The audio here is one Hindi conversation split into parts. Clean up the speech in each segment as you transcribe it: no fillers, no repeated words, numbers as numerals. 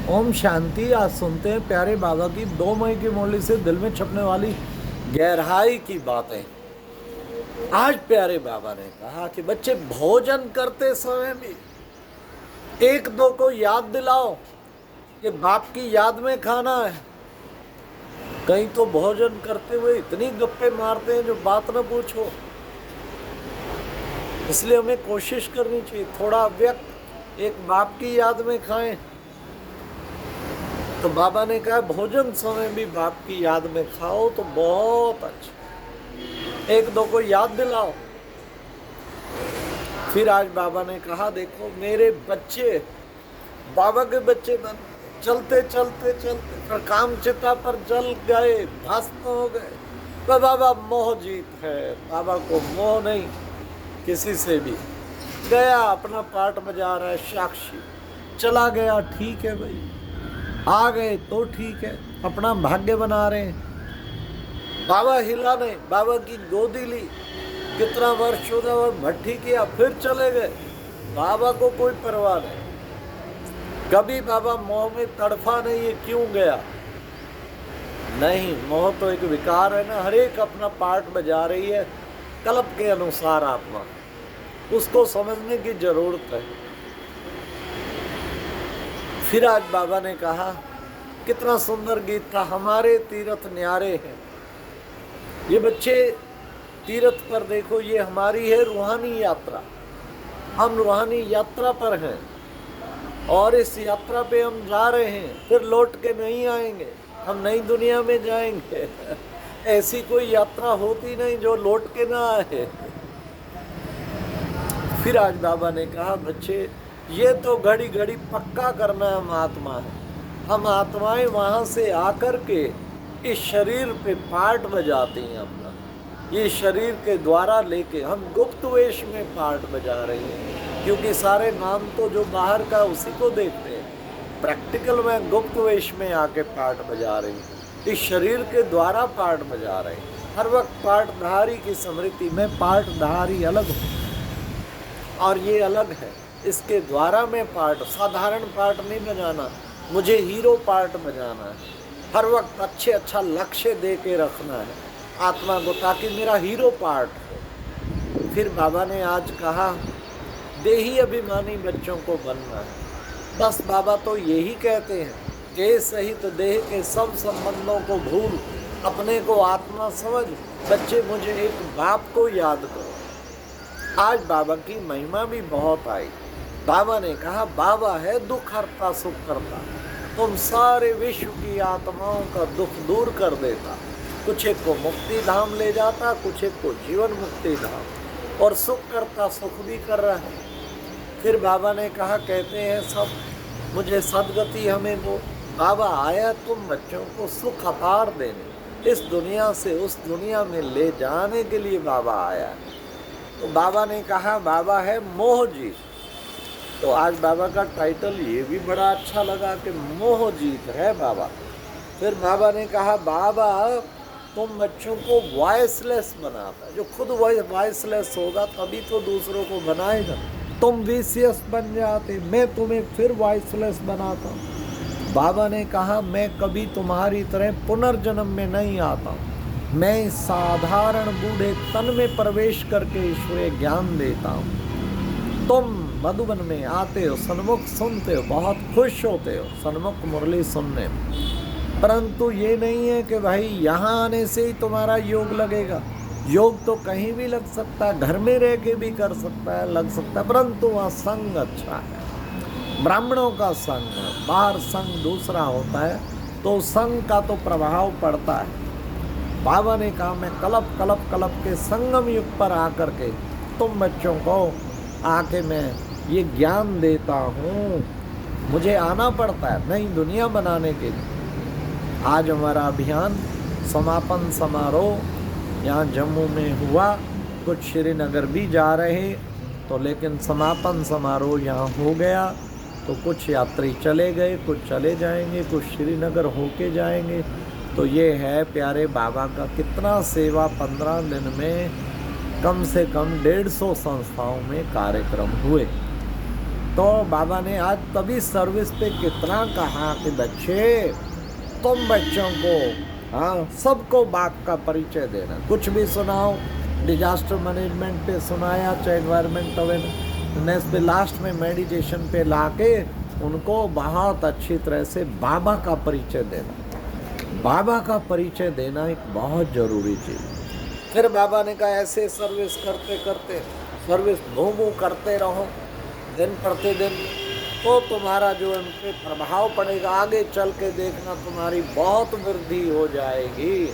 ओम शांति। आज सुनते हैं प्यारे बाबा की 2 मई की मुरली से दिल में छपने वाली गहराई की बातें। आज प्यारे बाबा ने कहा कि बच्चे भोजन करते समय भी एक दो को याद दिलाओ कि बाप की याद में खाना है। कहीं तो भोजन करते हुए इतनी गप्पे मारते हैं जो बात न पूछो। इसलिए हमें कोशिश करनी चाहिए थोड़ा व्यक्त एक बाप की याद में खाएं। तो बाबा ने कहा भोजन समय भी बाप की याद में खाओ तो बहुत अच्छा, एक दो को याद दिलाओ। फिर आज बाबा ने कहा देखो मेरे बच्चे बाबा के बच्चे बन, चलते चलते चलते फिर काम चिता पर जल गए, भस्म हो गए। पर बाबा मोह जीत है, बाबा को मोह नहीं किसी से भी। गया अपना पाठ बजा रहा है, साक्षी चला गया, ठीक है भाई, आ गए तो ठीक है, अपना भाग्य बना रहे हैं। बाबा हिला नहीं, बाबा की गोदी ली, कितना वर्ष होगा और भट्टी किया, फिर चले गए। बाबा को कोई परवाह नहीं। कभी बाबा मोह में तड़फा नहीं है क्यों गया, नहीं। मोह तो एक विकार है ना, हर एक अपना पार्ट बजा रही है कल्प के अनुसार आत्मा, उसको समझने की जरूरत है। फिर आज बाबा ने कहा कितना सुंदर गीत था, हमारे तीर्थ न्यारे हैं। ये बच्चे तीर्थ पर देखो, ये हमारी है रूहानी यात्रा। हम रूहानी यात्रा पर हैं और इस यात्रा पे हम जा रहे हैं, फिर लौट के नहीं आएंगे, हम नई दुनिया में जाएंगे। ऐसी कोई यात्रा होती नहीं जो लौट के ना आए। फिर आज बाबा ने कहा बच्चे ये तो घड़ी घड़ी पक्का करना हम आत्मा है। हम आत्माएं वहाँ से आकर के इस शरीर पे पार्ट बजाती हैं अपना, ये शरीर के द्वारा लेके हम गुप्त वेश में पार्ट बजा रही हैं, क्योंकि सारे नाम तो जो बाहर का उसी को देखते हैं। प्रैक्टिकल में गुप्त वेश में आके पार्ट बजा रही हैं, इस शरीर के द्वारा पार्ट बजा रहे हैं। हर वक्त पार्टधारी की स्मृति में पार्टधारी अलग हो और ये अलग है, इसके द्वारा मैं पार्ट, साधारण पार्ट नहीं बजाना, मुझे हीरो पार्ट बजाना है। हर वक्त अच्छा लक्ष्य दे के रखना है आत्मा को, ताकि मेरा हीरो पार्ट हो। फिर बाबा ने आज कहा देही अभिमानी बच्चों को बनना है। बस बाबा तो यही कहते हैं कि सहित देह के सब संबंधों को भूल अपने को आत्मा समझ, बच्चे मुझे एक बाप को याद करो। आज बाबा की महिमा भी बहुत आई। बाबा ने कहा बाबा है दुख हरता सुख करता, तुम सारे विश्व की आत्माओं का दुख दूर कर देता। कुछ एक को मुक्ति धाम ले जाता, कुछ एक को जीवन मुक्ति धाम, और सुख करता, सुख भी कर रहा है। फिर बाबा ने कहा कहते हैं सब मुझे सदगति हमें वो। बाबा आया तुम बच्चों को सुख अपार देने, इस दुनिया से उस दुनिया में ले जाने के लिए बाबा आया। तो बाबा ने कहा बाबा है मोह जीत। तो आज बाबा का टाइटल ये भी बड़ा अच्छा लगा कि मोह जीत है बाबा। फिर बाबा ने कहा बाबा तुम बच्चों को वॉइसलेस बनाता, जो खुद वॉइसलेस होगा तभी तो दूसरों को बनाएगा। तुम विशियस बन जाते, मैं तुम्हें फिर वॉइसलेस बनाता हूँ। बाबा ने कहा मैं कभी तुम्हारी तरह पुनर्जन्म में नहीं आता हूँ, मैं साधारण बूढ़े तन में प्रवेश करके ईश्वरीय ज्ञान देता हूँ। तुम मधुबन में आते हो, सन्मुख सुनते हो, बहुत खुश होते हो सन्मुख मुरली सुनने में, परंतु ये नहीं है कि भाई यहाँ आने से ही तुम्हारा योग लगेगा। योग तो कहीं भी लग सकता है, घर में रह के भी कर सकता है, लग सकता है, परंतु वहाँ संग अच्छा है, ब्राह्मणों का संग, बाहर संग दूसरा होता है, तो संग का तो प्रभाव पड़ता है। बाबा ने कहा मैं कलप के संगम युग पर आकर के तुम बच्चों को आके मैं ये ज्ञान देता हूँ। मुझे आना पड़ता है नई दुनिया बनाने के लिए। आज हमारा अभियान समापन समारोह यहाँ जम्मू में हुआ, कुछ श्रीनगर भी जा रहे तो, लेकिन समापन समारोह यहाँ हो गया। तो कुछ यात्री चले गए, कुछ चले जाएंगे, कुछ श्रीनगर होके जाएंगे। तो ये है प्यारे बाबा का कितना सेवा। 15 दिन में कम से कम 150 संस्थाओं में कार्यक्रम हुए। तो बाबा ने आज तभी सर्विस पे कितना कहा कि बच्चे तुम बच्चों को, हाँ, सबको बाप का परिचय देना। कुछ भी सुनाओ, डिजास्टर मैनेजमेंट पे सुनाया, चाहे एनवायरमेंट अवेयरनेस पे, लास्ट में मेडिटेशन पे लाके उनको बहुत अच्छी तरह से बाबा का परिचय देना। बाबा का परिचय देना एक बहुत ज़रूरी चीज़। फिर बाबा ने कहा ऐसे सर्विस करते करते, सर्विस भूमू करते रहो दिन प्रतिदिन, तो तुम्हारा जो उन पर प्रभाव पड़ेगा, आगे चल के देखना तुम्हारी बहुत वृद्धि हो जाएगी।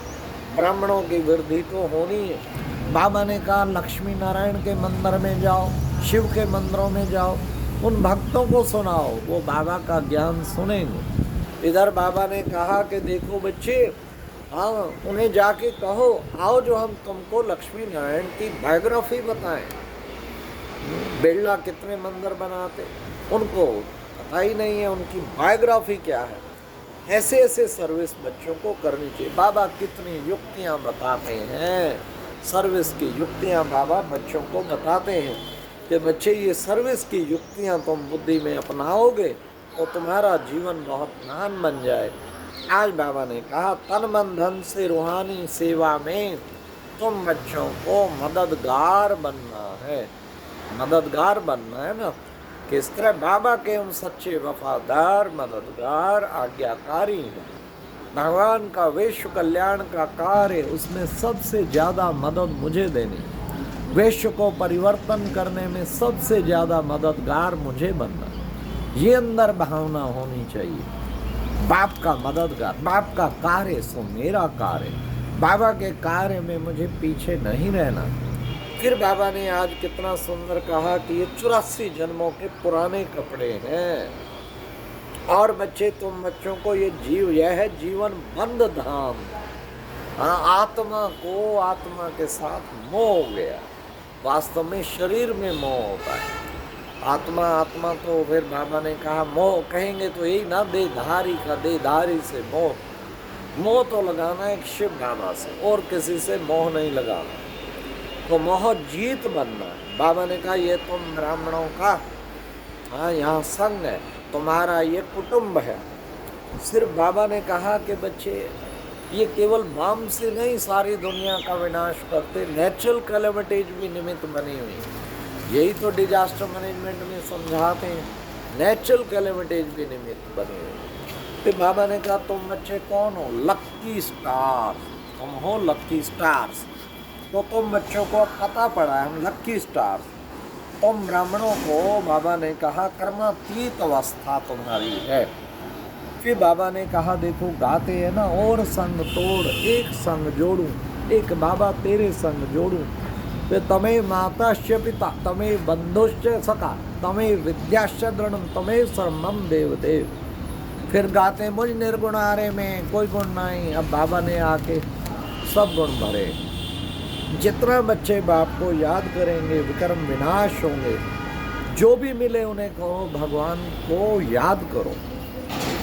ब्राह्मणों की वृद्धि तो होनी है। बाबा ने कहा लक्ष्मी नारायण के मंदिर में जाओ, शिव के मंदिरों में जाओ, उन भक्तों को सुनाओ, वो बाबा का ज्ञान सुनेंगे। इधर बाबा ने कहा कि देखो बच्चे, हाँ, उन्हें जाके कहो आओ जो हम तुमको लक्ष्मी नारायण की बायोग्राफी बताएं। बिरला कितने मंदिर बनाते, उनको पता ही नहीं है उनकी बायोग्राफी क्या है। ऐसे ऐसे सर्विस बच्चों को करनी चाहिए। बाबा कितनी युक्तियाँ बताते हैं, सर्विस की युक्तियाँ बाबा बच्चों को बताते हैं कि बच्चे ये सर्विस की युक्तियाँ तुम बुद्धि में अपनाओगे तो तुम्हारा जीवन बहुत महान बन जाए। आज बाबा ने कहा तन मन धन से रूहानी सेवा में तुम बच्चों को मददगार बनना है। मददगार बनना है ना, किस तरह बाबा के हम सच्चे वफादार मददगार आज्ञाकारी हैं। भगवान का विश्व कल्याण का कार्य, उसमें सबसे ज़्यादा मदद मुझे देनी, विश्व को परिवर्तन करने में सबसे ज़्यादा मददगार मुझे बनना, ये अंदर भावना होनी चाहिए। बाप का मददगार, बाप का कार्य सो मेरा कार्य, बाबा के कार्य में मुझे पीछे नहीं रहना। फिर बाबा ने आज कितना सुंदर कहा कि ये 84 जन्मों के पुराने कपड़े हैं और बच्चे तुम बच्चों को यह है जीवन बंद धाम। हाँ, आत्मा को आत्मा के साथ मोह हो गया। वास्तव में शरीर में मोह होता है। आत्मा आत्मा तो फिर बाबा ने कहा मोह कहेंगे तो यही ना, देधारी का देधारी से मोह। मोह तो लगाना है शिव बाबा से, और किसी से मोह नहीं लगाना। तो मोह जीत बनना है। बाबा ने कहा ये तुम ब्राह्मणों का, हाँ, यहाँ संग है, तुम्हारा ये कुटुंब है। सिर्फ बाबा ने कहा कि बच्चे ये केवल बाम से नहीं सारी दुनिया का विनाश करते, नेचुरल कैलेमिटीज भी निमित्त बनी हुई। यही तो डिजास्टर मैनेजमेंट में समझाते हैं, नेचुरल कैलेमिटीज भी निमित्त बनी हुई। फिर बाबा ने कहा तुम बच्चे कौन हो? लक्की स्टार, तुम हो लक्की स्टार्स। तो तुम बच्चों को पता पड़ा है हम लक्की स्टार्स। तुम ब्राह्मणों को बाबा ने कहा कर्मातीत अवस्था तुम्हारी है। फिर बाबा ने कहा देखो गाते हैं ना, और संग तोड़ एक संग जोड़ूं, एक बाबा तेरे संग जोड़ूं। फिर तमें माताश्च पिता तमें बंधुश्च सखा तमें विद्याश्च दृढ़म तमें सर्वम देव देव। फिर गाते मुझ निर्गुणारे में कोई गुण नहीं। अब बाबा ने आके सब गुण भरे। जितना बच्चे बाप को याद करेंगे विक्रम विनाश होंगे। जो भी मिले उन्हें कहो भगवान को याद करो।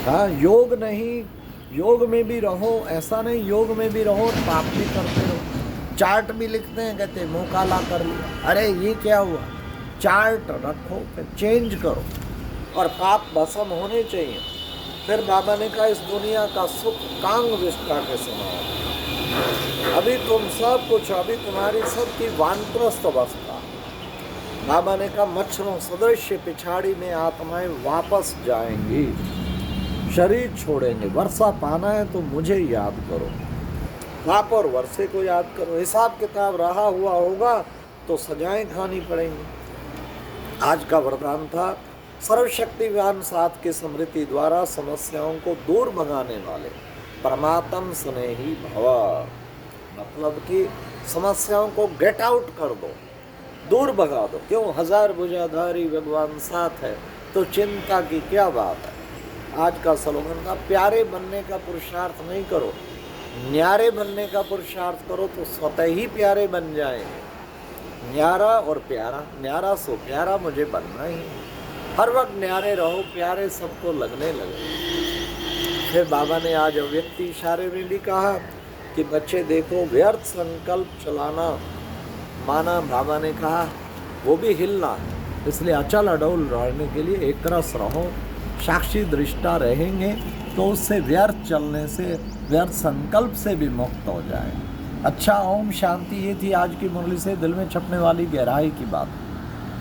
हाँ, योग नहीं, योग में भी रहो, ऐसा नहीं योग में भी रहो पाप भी करते रहो। चार्ट भी लिखते हैं, कहते मुँह काला कर लिया, अरे ये क्या हुआ? चार्ट रखो, फिर चेंज करो और पाप भस्म होने चाहिए। फिर बाबा ने कहा इस दुनिया का सुख कांग विष्टा के समान। अभी तुम सब कुछ, अभी तुम्हारी सबकी वानप्रस्थ अवस्था। बाबा ने कहा मच्छरों सदृश पिछाड़ी में आत्माएं वापस जाएंगी, शरीर छोड़ेंगे। वर्षा पाना है तो मुझे याद करो, पाप और वर्षे को याद करो। हिसाब किताब रहा हुआ होगा तो सजाएं खानी पड़ेंगी। आज का वरदान था सर्वशक्तिवान साथ की स्मृति द्वारा समस्याओं को दूर भगाने वाले परमात्म स्नेही भव। मतलब कि समस्याओं को गेट आउट कर दो, दूर भगा दो। क्यों? 1000 भुजाधारी भगवान साथ है तो चिंता की क्या बात है। आज का स्लोगन था प्यारे बनने का पुरुषार्थ नहीं करो, न्यारे बनने का पुरुषार्थ करो तो स्वतः ही प्यारे बन जाएंगे। न्यारा और प्यारा, न्यारा सो प्यारा मुझे बनना ही। हर वक्त न्यारे रहो, प्यारे सबको लगने लगे। फिर बाबा ने आज अव्यक्ति इशारे में भी कहा कि बच्चे देखो व्यर्थ संकल्प चलाना, माना बाबा ने कहा वो भी हिलना, इसलिए अचल अडोल रहने के लिए एक रस रहो, साक्षी दृष्टा रहेंगे तो उससे व्यर्थ चलने से, व्यर्थ संकल्प से भी मुक्त हो जाए। अच्छा, ओम शांति। ये थी आज की मुरली से दिल में छपने वाली गहराई की बात।